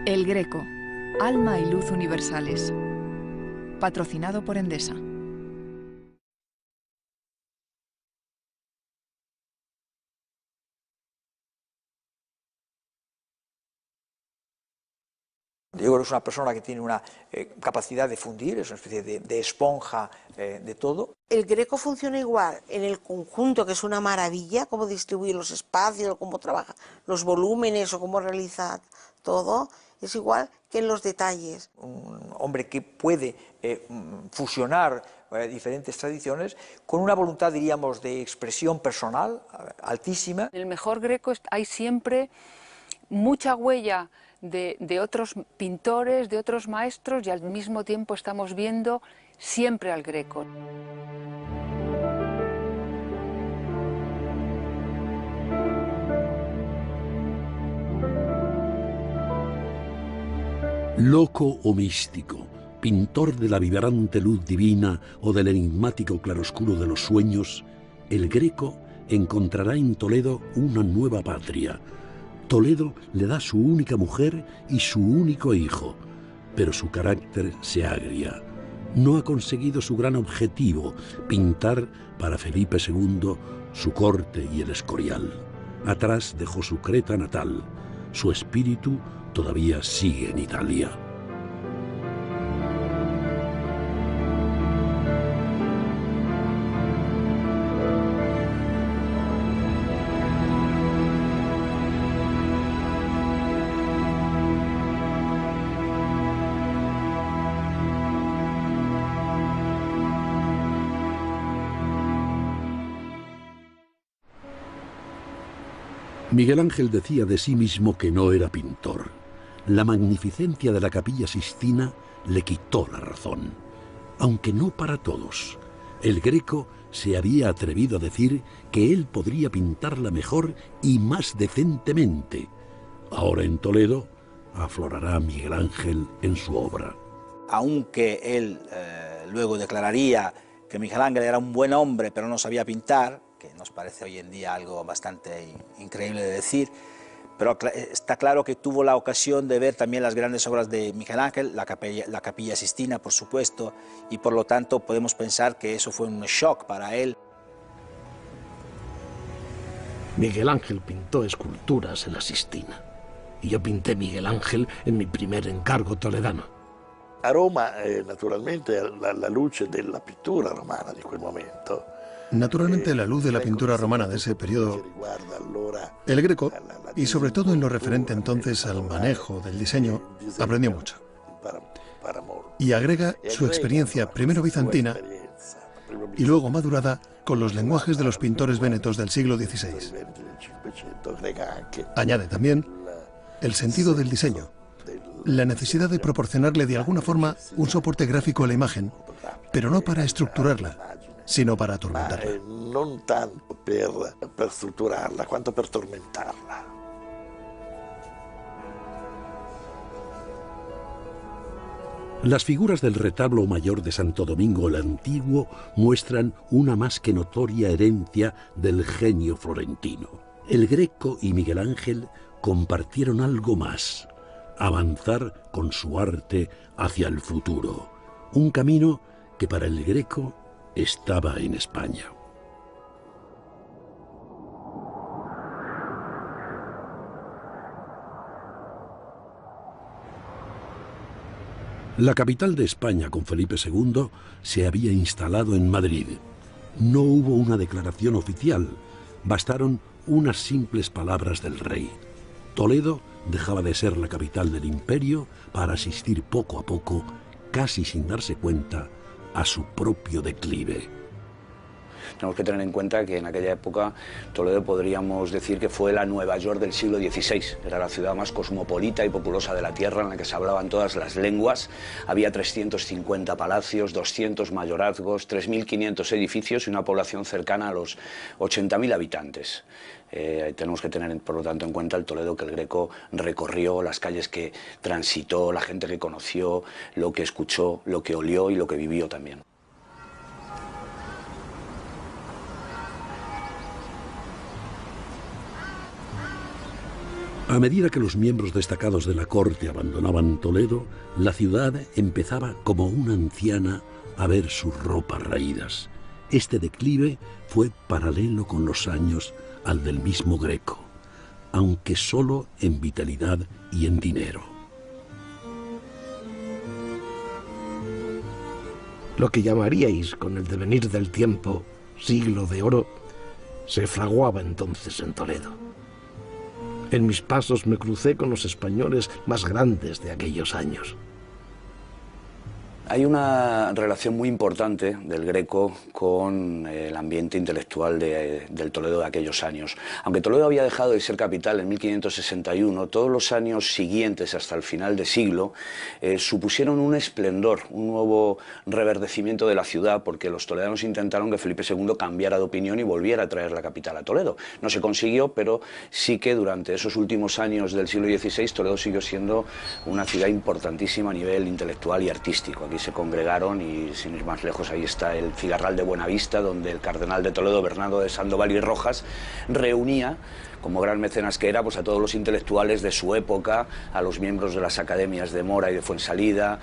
El Greco, alma y luz universales. Patrocinado por Endesa. Diego es una persona que tiene una capacidad de fundir, es una especie de esponja de todo. El Greco funciona igual en el conjunto, que es una maravilla, cómo distribuye los espacios, cómo trabaja los volúmenes o cómo realiza todo, es igual que en los detalles. Un hombre que puede fusionar diferentes tradiciones con una voluntad, diríamos, de expresión personal altísima. En el mejor Greco hay siempre mucha huella de otros pintores, de otros maestros, y al mismo tiempo estamos viendo siempre al Greco. Loco o místico, pintor de la vibrante luz divina o del enigmático claroscuro de los sueños, el Greco encontrará en Toledo una nueva patria. Toledo le da su única mujer y su único hijo, pero su carácter se agria. No ha conseguido su gran objetivo, pintar para Felipe II su corte y el Escorial. Atrás dejó su Creta natal. Su espíritu todavía sigue en Italia. Miguel Ángel decía de sí mismo que no era pintor. La magnificencia de la Capilla Sixtina le quitó la razón. Aunque no para todos. El Greco se había atrevido a decir que él podría pintarla mejor y más decentemente. Ahora en Toledo aflorará Miguel Ángel en su obra. Aunque él luego declararía que Miguel Ángel era un buen hombre pero no sabía pintar, que nos parece hoy en día algo bastante increíble de decir, pero está claro que tuvo la ocasión de ver también las grandes obras de Miguel Ángel, la Capilla Sixtina, por supuesto, y por lo tanto podemos pensar que eso fue un shock para él. Miguel Ángel pintó esculturas en la Sixtina, y yo pinté Miguel Ángel en mi primer encargo toledano. A Roma, naturalmente, la luce della pittura romana di quel momento. Naturalmente, la luz de la pintura romana de ese periodo, el Greco, y sobre todo en lo referente entonces al manejo del diseño, aprendió mucho. Y agrega su experiencia primero bizantina y luego madurada con los lenguajes de los pintores vénetos del siglo XVI. Añade también el sentido del diseño, la necesidad de proporcionarle de alguna forma un soporte gráfico a la imagen, pero no para estructurarla, sino para atormentarla. Non tanto per strutturarla, quanto per tormentarla. Las figuras del retablo mayor de Santo Domingo el Antiguo muestran una más que notoria herencia del genio florentino. El Greco y Miguel Ángel compartieron algo más: avanzar con su arte hacia el futuro. Un camino que para el Greco estaba en España. La capital de España con Felipe II se había instalado en Madrid. No hubo una declaración oficial, bastaron unas simples palabras del rey. Toledo dejaba de ser la capital del imperio para asistir poco a poco, casi sin darse cuenta, a su propio declive. Tenemos que tener en cuenta que en aquella época Toledo podríamos decir que fue la Nueva York del siglo XVI. Era la ciudad más cosmopolita y populosa de la tierra, en la que se hablaban todas las lenguas. Había 350 palacios, 200 mayorazgos, 3.500 edificios y una población cercana a los 80.000 habitantes. Tenemos que tener, por lo tanto, en cuenta el Toledo que el Greco recorrió, las calles que transitó, la gente que conoció, lo que escuchó, lo que olió y lo que vivió también. A medida que los miembros destacados de la corte abandonaban Toledo, la ciudad empezaba como una anciana a ver sus ropas raídas. Este declive fue paralelo con los años al del mismo Greco, aunque solo en vitalidad y en dinero. Lo que llamaríais con el devenir del tiempo siglo de oro se fraguaba entonces en Toledo. En mis pasos me crucé con los españoles más grandes de aquellos años. Hay una relación muy importante del Greco con el ambiente intelectual del Toledo de aquellos años. Aunque Toledo había dejado de ser capital en 1561, todos los años siguientes hasta el final de siglo supusieron un esplendor, un nuevo reverdecimiento de la ciudad, porque los toledanos intentaron que Felipe II cambiara de opinión y volviera a traer la capital a Toledo. No se consiguió, pero sí que durante esos últimos años del siglo XVI Toledo siguió siendo una ciudad importantísima a nivel intelectual y artístico. Aquí se congregaron y, sin ir más lejos, ahí está el Figarral de Buenavista, donde el cardenal de Toledo, Bernardo de Sandoval y Rojas, reunía, como gran mecenas que era, pues a todos los intelectuales de su época, a los miembros de las academias de Mora y de Fuensalida,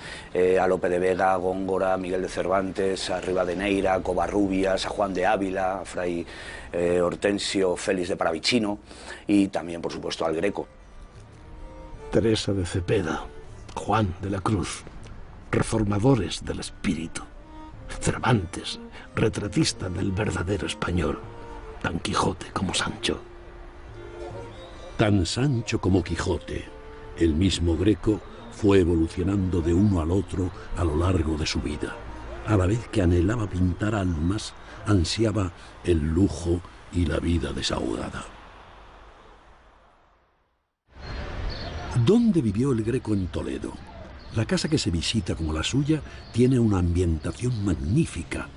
a Lope de Vega, a Góngora, Miguel de Cervantes, a Rivadeneira, a Covarrubias, a Juan de Ávila, a Fray Hortensio Félix de Paravicino y también, por supuesto, al Greco. Teresa de Cepeda, Juan de la Cruz, reformadores del espíritu. Cervantes, retratista del verdadero español. Tan Quijote como Sancho. Tan Sancho como Quijote, el mismo Greco fue evolucionando de uno al otro a lo largo de su vida. A la vez que anhelaba pintar almas, ansiaba el lujo y la vida desahogada. ¿Dónde vivió el Greco en Toledo? La casa que se visita como la suya tiene una ambientación magnífica.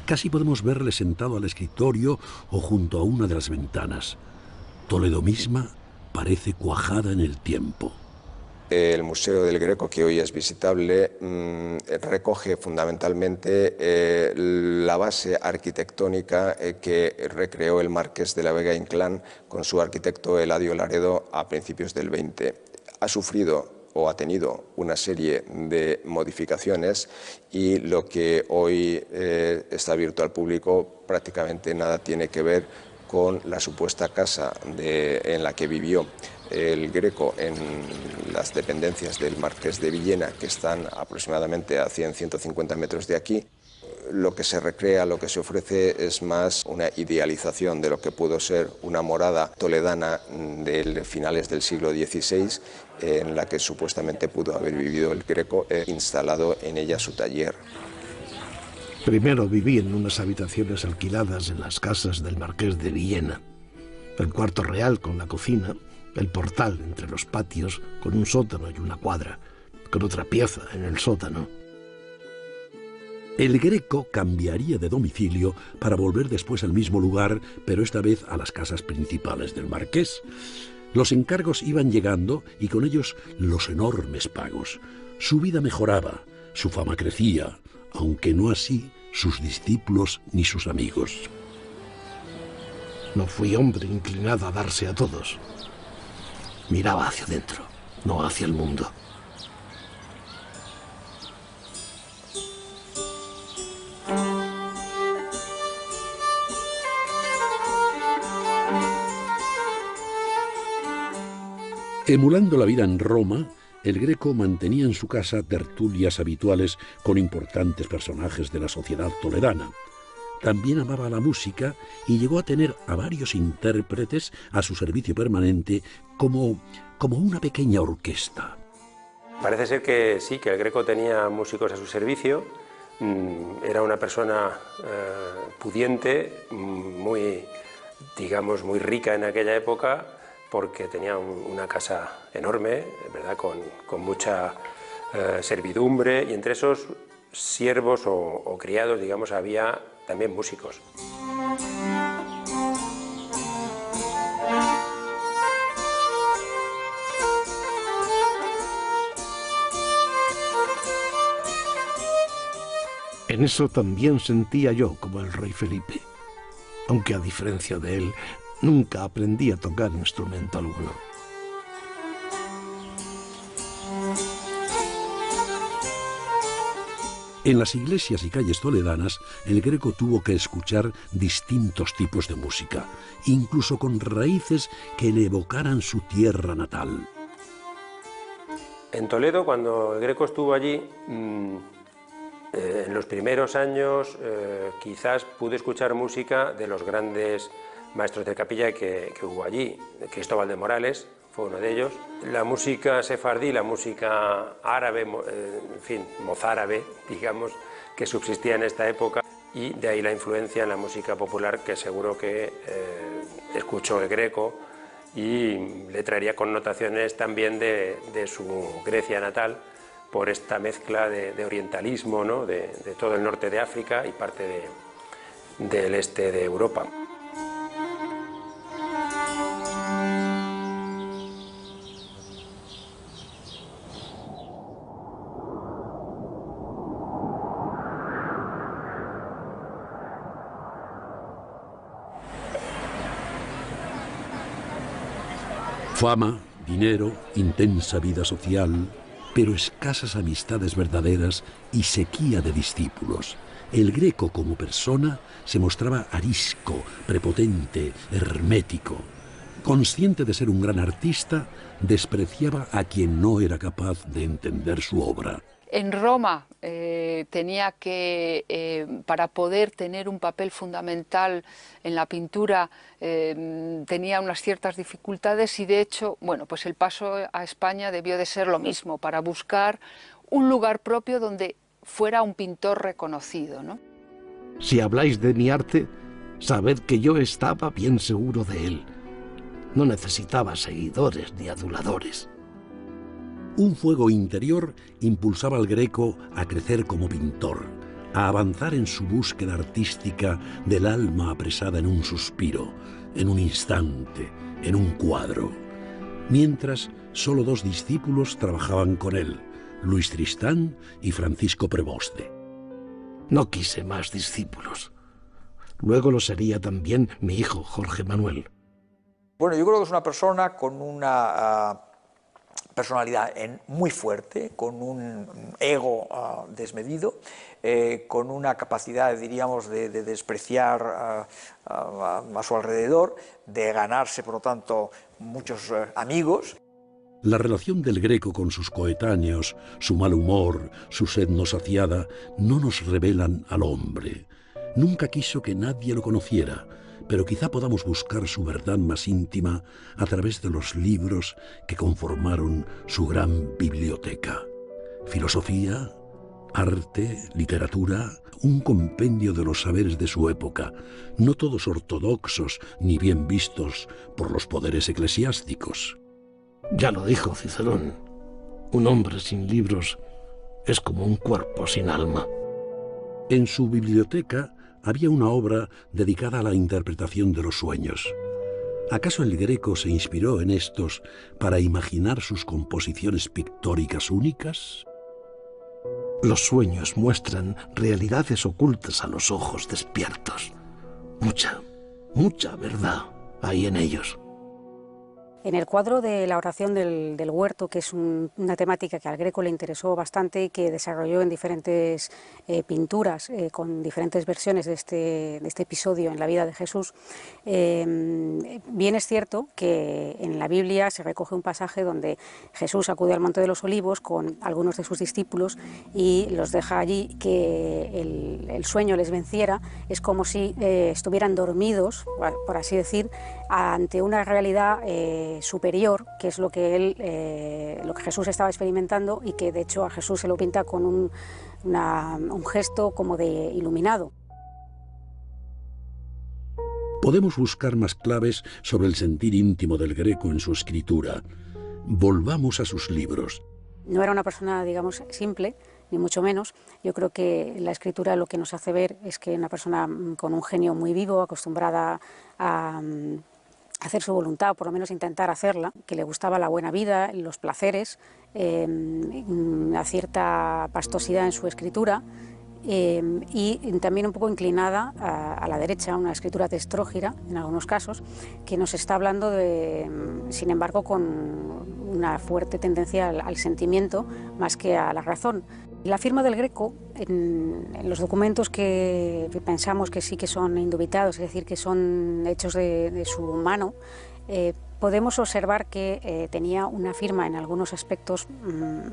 Casi podemos verle sentado al escritorio o junto a una de las ventanas. Toledo misma parece cuajada en el tiempo. El Museo del Greco, que hoy es visitable, recoge fundamentalmente la base arquitectónica que recreó el Marqués de la Vega Inclán con su arquitecto Eladio Laredo a principios del XX. Ha sufrido o ha tenido una serie de modificaciones y lo que hoy está abierto al público prácticamente nada tiene que ver con la supuesta casa en la que vivió el Greco en las dependencias del Marqués de Villena, que están aproximadamente a 100-150 metros de aquí. Lo que se recrea, lo que se ofrece es más una idealización de lo que pudo ser una morada toledana de finales del siglo XVI, en la que supuestamente pudo haber vivido el Greco, instalado en ella su taller. Primero viví en unas habitaciones alquiladas en las casas del Marqués de Villena. El cuarto real con la cocina, el portal entre los patios con un sótano y una cuadra, con otra pieza en el sótano. El Greco cambiaría de domicilio para volver después al mismo lugar, pero esta vez a las casas principales del marqués. Los encargos iban llegando y con ellos los enormes pagos. Su vida mejoraba, su fama crecía, aunque no así sus discípulos ni sus amigos. No fui hombre inclinado a darse a todos. Miraba hacia adentro, no hacia el mundo. Emulando la vida en Roma, el Greco mantenía en su casa tertulias habituales con importantes personajes de la sociedad toledana. También amaba la música y llegó a tener a varios intérpretes a su servicio permanente como una pequeña orquesta. Parece ser que sí, que el Greco tenía músicos a su servicio. Era una persona pudiente, muy rica en aquella época, porque tenía una casa enorme, ¿verdad? Con mucha servidumbre, y entre esos siervos o criados, digamos, había también músicos. En eso también sentía yo como el rey Felipe, aunque a diferencia de él, nunca aprendí a tocar instrumento alguno. En las iglesias y calles toledanas, el Greco tuvo que escuchar distintos tipos de música, incluso con raíces que le evocaran su tierra natal. En Toledo, cuando el Greco estuvo allí, en los primeros años quizás pude escuchar música de los grandes maestros de capilla que hubo allí. Cristóbal de Morales fue uno de ellos. La música sefardí, la música árabe, en fin, mozárabe, digamos, que subsistía en esta época, y de ahí la influencia en la música popular que seguro que escuchó el Greco, y le traería connotaciones también de su Grecia natal, por esta mezcla de orientalismo, ¿no?, de todo el norte de África y parte del este de Europa. Fama, dinero, intensa vida social, pero escasas amistades verdaderas y sequía de discípulos. El Greco como persona se mostraba arisco, prepotente, hermético. Consciente de ser un gran artista, despreciaba a quien no era capaz de entender su obra. En Roma tenía que, para poder tener un papel fundamental en la pintura, tenía unas ciertas dificultades, y de hecho, bueno, pues el paso a España debió de ser lo mismo, para buscar un lugar propio donde fuera un pintor reconocido, ¿no? Si habláis de mi arte, sabed que yo estaba bien seguro de él. No necesitaba seguidores ni aduladores. Un fuego interior impulsaba al Greco a crecer como pintor, a avanzar en su búsqueda artística del alma apresada en un suspiro, en un instante, en un cuadro. Mientras, solo 2 discípulos trabajaban con él, Luis Tristán y Francisco Preboste. No quise más discípulos. Luego lo sería también mi hijo Jorge Manuel. Bueno, yo creo que es una persona con una personalidad muy fuerte, con un ego desmedido, con una capacidad, diríamos, de despreciar a su alrededor, de ganarse, por lo tanto, muchos amigos. La relación del Greco con sus coetáneos, su mal humor, su sed no saciada, no nos revelan al hombre. Nunca quiso que nadie lo conociera, pero quizá podamos buscar su verdad más íntima a través de los libros que conformaron su gran biblioteca. Filosofía, arte, literatura, un compendio de los saberes de su época, no todos ortodoxos ni bien vistos por los poderes eclesiásticos. Ya lo dijo Cicerón, un hombre sin libros es como un cuerpo sin alma. En su biblioteca había una obra dedicada a la interpretación de los sueños. ¿Acaso el Greco se inspiró en estos para imaginar sus composiciones pictóricas únicas? Los sueños muestran realidades ocultas a los ojos despiertos. Mucha verdad hay en ellos. En el cuadro de la oración del huerto, que es una temática que al Greco le interesó bastante y que desarrolló en diferentes pinturas, con diferentes versiones de este episodio en la vida de Jesús, bien es cierto que en la Biblia se recoge un pasaje donde Jesús acude al Monte de los Olivos con algunos de sus discípulos y los deja allí, que el sueño les venciera. Es como si estuvieran dormidos, por así decir, ante una realidad superior, que es lo que Jesús estaba experimentando, y que de hecho a Jesús se lo pinta con un gesto como de iluminado. Podemos buscar más claves sobre el sentir íntimo del Greco en su escritura. Volvamos a sus libros. No era una persona, digamos, simple, ni mucho menos. Yo creo que la escritura lo que nos hace ver es que una persona con un genio muy vivo, acostumbrada a hacer su voluntad, o por lo menos intentar hacerla, que le gustaba la buena vida, los placeres, una cierta pastosidad en su escritura, y también un poco inclinada a la derecha, una escritura destrógira en algunos casos, que nos está hablando sin embargo, con una fuerte tendencia al sentimiento más que a la razón. La firma del Greco, en los documentos que pensamos que sí que son indubitados, es decir, que son hechos de su mano, podemos observar que tenía una firma en algunos aspectos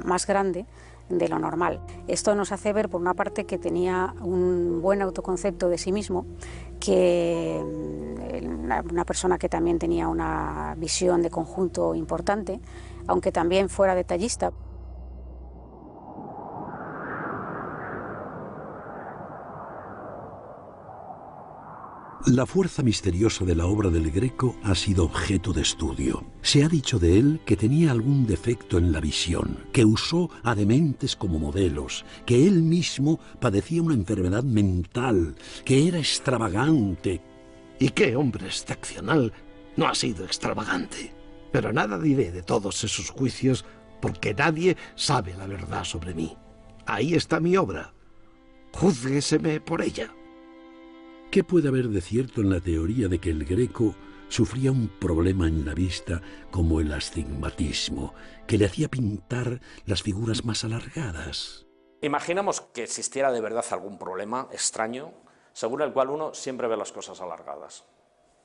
más grande de lo normal. Esto nos hace ver, por una parte, que tenía un buen autoconcepto de sí mismo, que una persona que también tenía una visión de conjunto importante, aunque también fuera detallista. La fuerza misteriosa de la obra del Greco ha sido objeto de estudio. Se ha dicho de él que tenía algún defecto en la visión, que usó a dementes como modelos, que él mismo padecía una enfermedad mental, que era extravagante. ¿Y qué hombre excepcional no ha sido extravagante? Pero nada diré de todos esos juicios porque nadie sabe la verdad sobre mí. Ahí está mi obra. Júzgueseme por ella. ¿Qué puede haber de cierto en la teoría de que el Greco sufría un problema en la vista como el astigmatismo, que le hacía pintar las figuras más alargadas? Imaginamos que existiera de verdad algún problema extraño, según el cual uno siempre ve las cosas alargadas.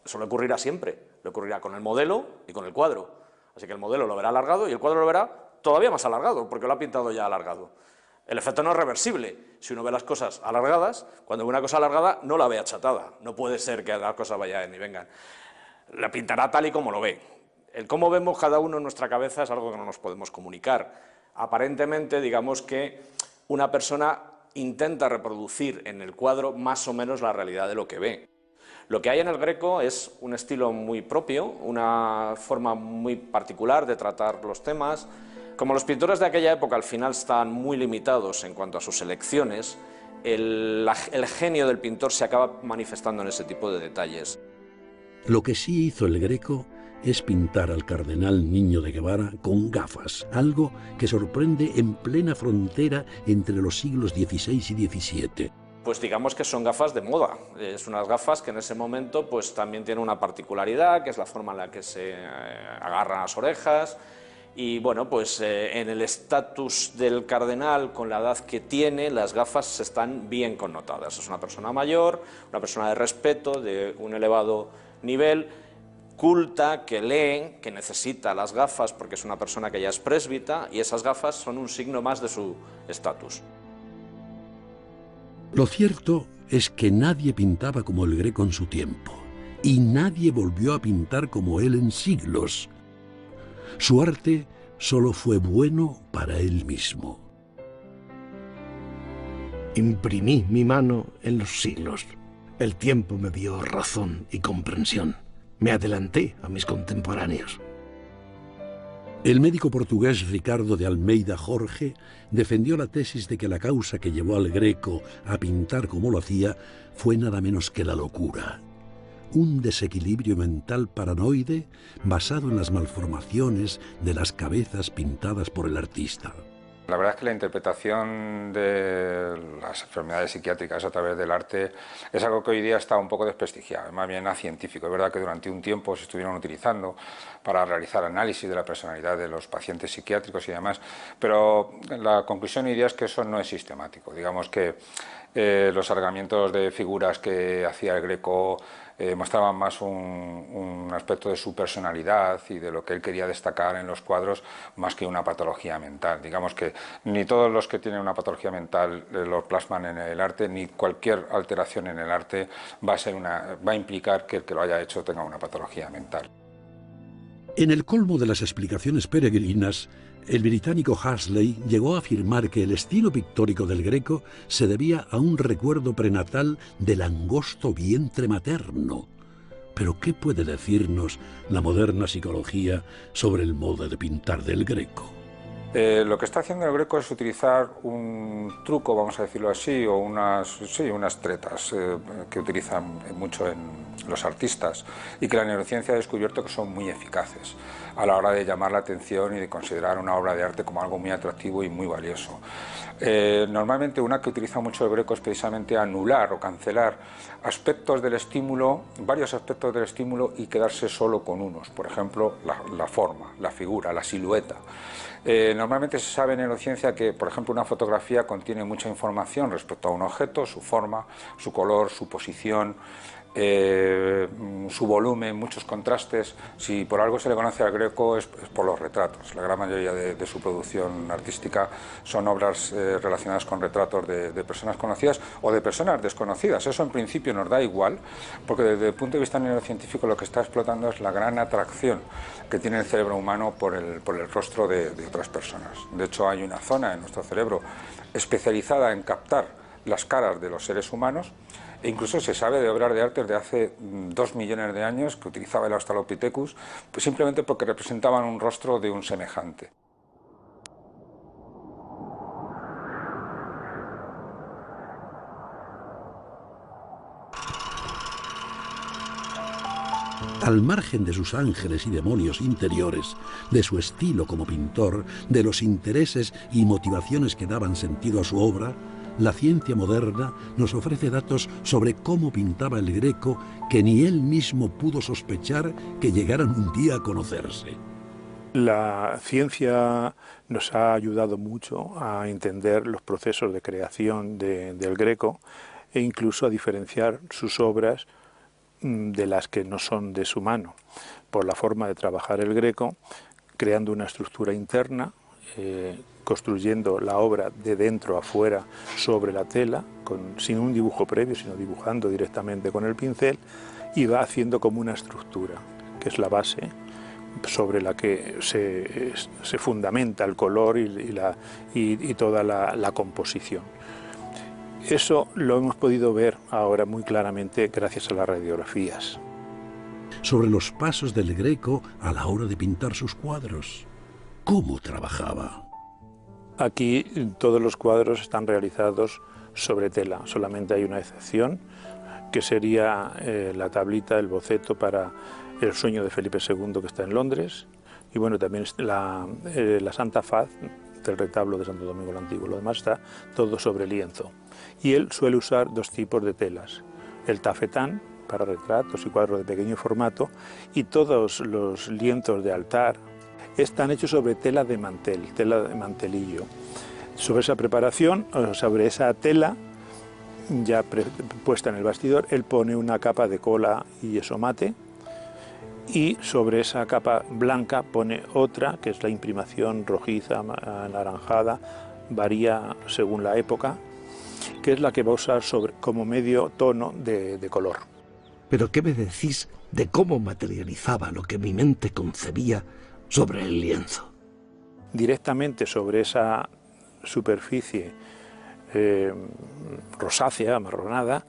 Eso le ocurrirá siempre, le ocurrirá con el modelo y con el cuadro. Así que el modelo lo verá alargado y el cuadro lo verá todavía más alargado, porque lo ha pintado ya alargado. El efecto no es reversible. Si uno ve las cosas alargadas, cuando ve una cosa alargada no la ve achatada. No puede ser que las cosas vayan y vengan. La pintará tal y como lo ve. El cómo vemos cada uno en nuestra cabeza es algo que no nos podemos comunicar. Aparentemente, digamos que una persona intenta reproducir en el cuadro más o menos la realidad de lo que ve. Lo que hay en el Greco es un estilo muy propio, una forma muy particular de tratar los temas. Como los pintores de aquella época al final están muy limitados en cuanto a sus elecciones, el genio del pintor se acaba manifestando en ese tipo de detalles. Lo que sí hizo el Greco es pintar al cardenal Niño de Guevara con gafas, algo que sorprende en plena frontera entre los siglos XVI y XVII. Pues digamos que son gafas de moda, es unas gafas que en ese momento pues también tienen una particularidad, que es la forma en la que se agarran las orejas. Y bueno, pues en el estatus del cardenal, con la edad que tiene, las gafas están bien connotadas. Es una persona mayor, una persona de respeto, de un elevado nivel, culta, que lee, que necesita las gafas porque es una persona que ya es presbita, y esas gafas son un signo más de su estatus. Lo cierto es que nadie pintaba como el Greco en su tiempo, y nadie volvió a pintar como él en siglos. Su arte solo fue bueno para él mismo. Imprimí mi mano en los siglos. El tiempo me dio razón y comprensión. Me adelanté a mis contemporáneos. El médico portugués Ricardo de Almeida Jorge defendió la tesis de que la causa que llevó al Greco a pintar como lo hacía fue nada menos que la locura. Un desequilibrio mental paranoide basado en las malformaciones de las cabezas pintadas por el artista. La verdad es que la interpretación de las enfermedades psiquiátricas a través del arte es algo que hoy día está un poco desprestigiado, es más bien científico. Es verdad que durante un tiempo se estuvieron utilizando para realizar análisis de la personalidad de los pacientes psiquiátricos y demás, pero la conclusión hoy día es que eso no es sistemático. Digamos que los alargamientos de figuras que hacía el Greco mostraban más un aspecto de su personalidad y de lo que él quería destacar en los cuadros más que una patología mental. Digamos que ni todos los que tienen una patología mental lo plasman en el arte, ni cualquier alteración en el arte va a implicar que el que lo haya hecho tenga una patología mental. En el colmo de las explicaciones peregrinas, el británico Huxley llegó a afirmar que el estilo pictórico del Greco se debía a un recuerdo prenatal del angosto vientre materno. Pero ¿qué puede decirnos la moderna psicología sobre el modo de pintar del Greco? Lo que está haciendo el Greco es utilizar un truco, vamos a decirlo así, o unas tretas que utilizan mucho en los artistas y que la neurociencia ha descubierto que son muy eficaces a la hora de llamar la atención y de considerar una obra de arte como algo muy atractivo y muy valioso. Normalmente una que utiliza mucho el Greco es precisamente anular o cancelar aspectos del estímulo, varios aspectos del estímulo, y quedarse solo con unos. Por ejemplo, la forma, la figura, la silueta. Normalmente se sabe en neurociencia que, por ejemplo, una fotografía contiene mucha información respecto a un objeto, su forma, su color, su posición, su volumen, muchos contrastes. Si por algo se le conoce al Greco es por los retratos. La gran mayoría de su producción artística son obras relacionadas con retratos de personas conocidas o de personas desconocidas. Eso en principio nos da igual, porque desde el punto de vista neurocientífico lo que está explotando es la gran atracción que tiene el cerebro humano por el rostro de otras personas. De hecho, hay una zona en nuestro cerebro especializada en captar las caras de los seres humanos. E incluso se sabe de obras de arte de hace 2 millones de años que utilizaba el Australopithecus, pues simplemente porque representaban un rostro de un semejante. Al margen de sus ángeles y demonios interiores, de su estilo como pintor, de los intereses y motivaciones que daban sentido a su obra, la ciencia moderna nos ofrece datos sobre cómo pintaba el Greco que ni él mismo pudo sospechar que llegaran un día a conocerse. La ciencia nos ha ayudado mucho a entender los procesos de creación del Greco e incluso a diferenciar sus obras de las que no son de su mano, por la forma de trabajar el Greco, creando una estructura interna, construyendo la obra de dentro a fuera sobre la tela, sin un dibujo previo, sino dibujando directamente con el pincel, y va haciendo como una estructura, que es la base sobre la que se fundamenta el color y toda la composición. Eso lo hemos podido ver ahora muy claramente gracias a las radiografías. Sobre los pasos del Greco a la hora de pintar sus cuadros. ¿Cómo trabajaba? Aquí todos los cuadros están realizados sobre tela, solamente hay una excepción, que sería la tablita, el boceto para El sueño de Felipe II, que está en Londres, y bueno, también la Santa Faz del retablo de Santo Domingo el Antiguo. Lo demás está todo sobre lienzo. Y él suele usar 2 tipos de telas, el tafetán para retratos y cuadros de pequeño formato, y todos los lienzos de altar están hechos sobre tela de mantel, tela de mantelillo. Sobre esa preparación, sobre esa tela ya puesta en el bastidor, él pone una capa de cola y yeso mate, y sobre esa capa blanca pone otra, que es la imprimación rojiza, anaranjada, varía según la época, que es la que va a usar como medio tono de color. ¿Pero qué me decís de cómo materializaba lo que mi mente concebía sobre el lienzo? Directamente sobre esa superficie rosácea, amarronada,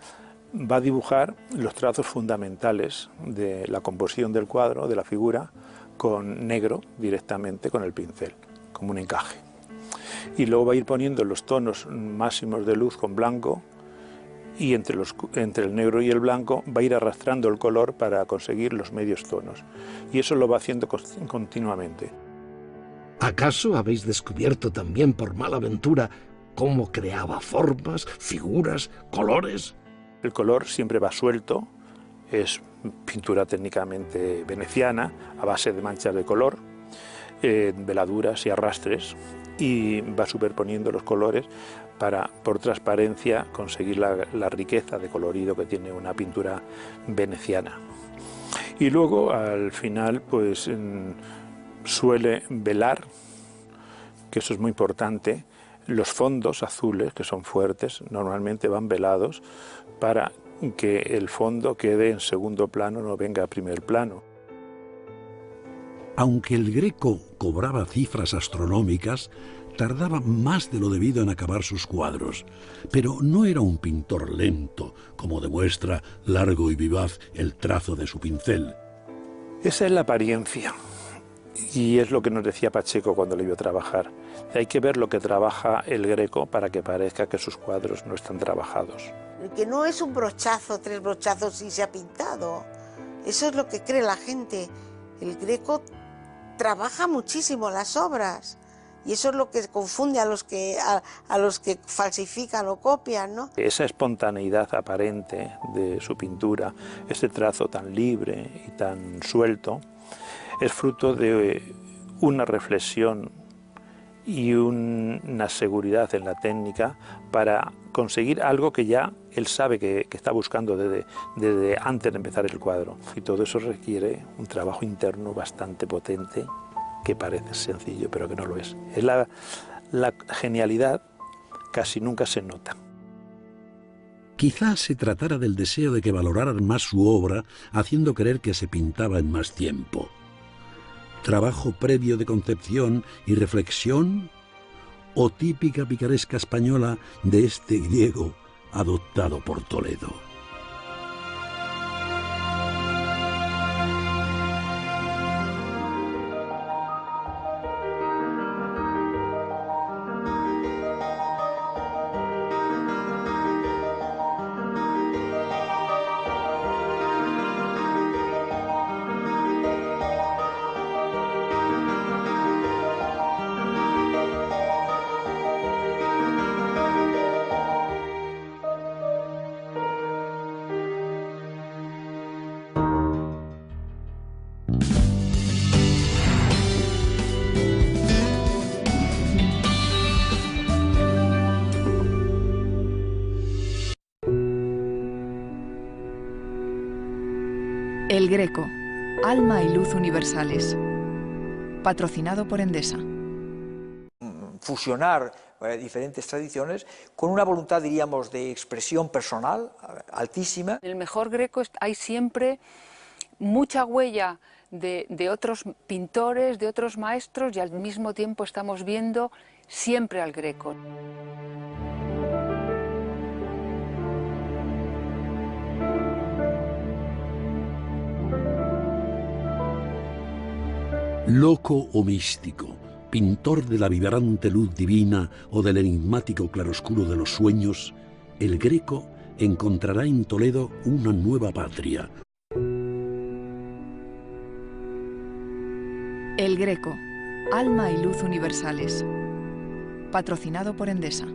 va a dibujar los trazos fundamentales de la composición del cuadro, de la figura, con negro directamente con el pincel, como un encaje. Y luego va a ir poniendo los tonos máximos de luz con blanco, y entre el negro y el blanco va a ir arrastrando el color para conseguir los medios tonos. Y eso lo va haciendo continuamente. ¿Acaso habéis descubierto también por mala aventura cómo creaba formas, figuras, colores? El color siempre va suelto, es pintura técnicamente veneciana, a base de manchas de color, veladuras y arrastres, y va superponiendo los colores para, por transparencia, conseguir la riqueza de colorido que tiene una pintura veneciana. Y luego, al final, pues suele velar, que eso es muy importante. Los fondos azules, que son fuertes, normalmente van velados para que el fondo quede en segundo plano, no venga a primer plano. Aunque el Greco cobraba cifras astronómicas, tardaba más de lo debido en acabar sus cuadros. Pero no era un pintor lento, como demuestra largo y vivaz el trazo de su pincel. Esa es la apariencia. Y es lo que nos decía Pacheco cuando le vio trabajar. Hay que ver lo que trabaja el Greco para que parezca que sus cuadros no están trabajados. Que no es un brochazo, 3 brochazos y se ha pintado. Eso es lo que cree la gente. El Greco trabaja muchísimo las obras. Y eso es lo que confunde a los que falsifican o copian, ¿no? Esa espontaneidad aparente de su pintura, ese trazo tan libre y tan suelto, es fruto de una reflexión y una seguridad en la técnica para conseguir algo que ya él sabe que está buscando desde antes de empezar el cuadro. Y todo eso requiere un trabajo interno bastante potente, que parece sencillo, pero que no lo es. La genialidad casi nunca se nota. Quizás se tratara del deseo de que valoraran más su obra, haciendo creer que se pintaba en más tiempo. ¿Trabajo previo de concepción y reflexión? ¿O típica picaresca española de este griego adoptado por Toledo? El Greco, alma y luz universales. Patrocinado por Endesa. Fusionar diferentes tradiciones con una voluntad, diríamos, de expresión personal altísima. En el mejor Greco hay siempre mucha huella de otros pintores, de otros maestros, y al mismo tiempo estamos viendo siempre al Greco. Loco o místico, pintor de la vibrante luz divina o del enigmático claroscuro de los sueños, el Greco encontrará en Toledo una nueva patria. El Greco, alma y luz universales. Patrocinado por Endesa.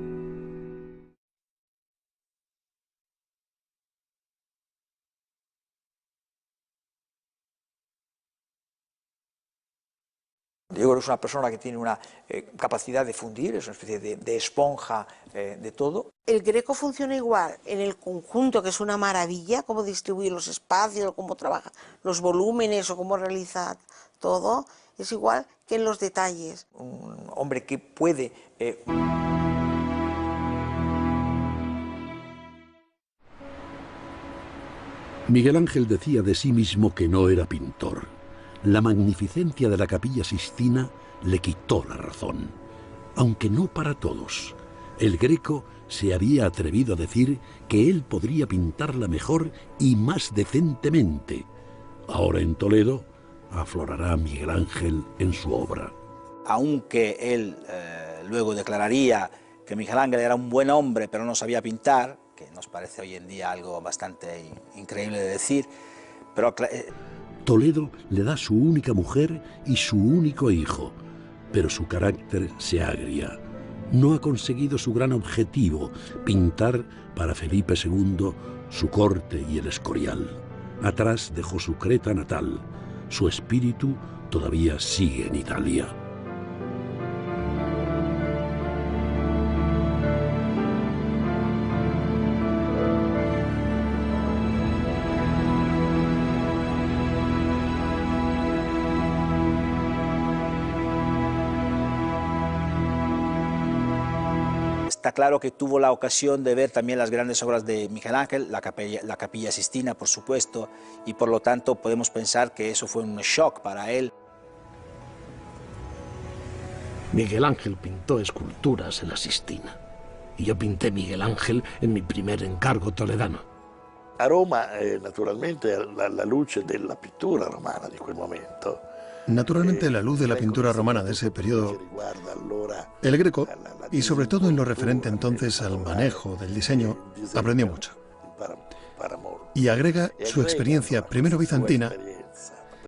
Yo creo que es una persona que tiene una capacidad de fundir, es una especie de esponja de todo. El Greco funciona igual en el conjunto, que es una maravilla, cómo distribuye los espacios, cómo trabaja los volúmenes o cómo realiza todo, es igual que en los detalles. Un hombre que puede... Miguel Ángel decía de sí mismo que no era pintor. La magnificencia de la Capilla Sixtina le quitó la razón. Aunque no para todos. El Greco se había atrevido a decir que él podría pintarla mejor y más decentemente. Ahora en Toledo aflorará Miguel Ángel en su obra. Aunque él luego declararía que Miguel Ángel era un buen hombre pero no sabía pintar, que nos parece hoy en día algo bastante increíble de decir, pero... Toledo le da su única mujer y su único hijo, pero su carácter se agria. No ha conseguido su gran objetivo, pintar para Felipe II su corte y el Escorial. Atrás dejó su Creta natal. Su espíritu todavía sigue en Italia. Está claro que tuvo la ocasión de ver también las grandes obras de Miguel Ángel, la Capilla Sixtina, por supuesto, y por lo tanto podemos pensar que eso fue un shock para él. Miguel Ángel pintó esculturas en la Sixtina, y yo pinté Miguel Ángel en mi primer encargo toledano. A Roma, naturalmente, la luce della pittura romana di quel momento. Naturalmente, la luz de la pintura romana de ese periodo, el Greco, y sobre todo en lo referente entonces al manejo del diseño, aprendió mucho. Y agrega su experiencia primero bizantina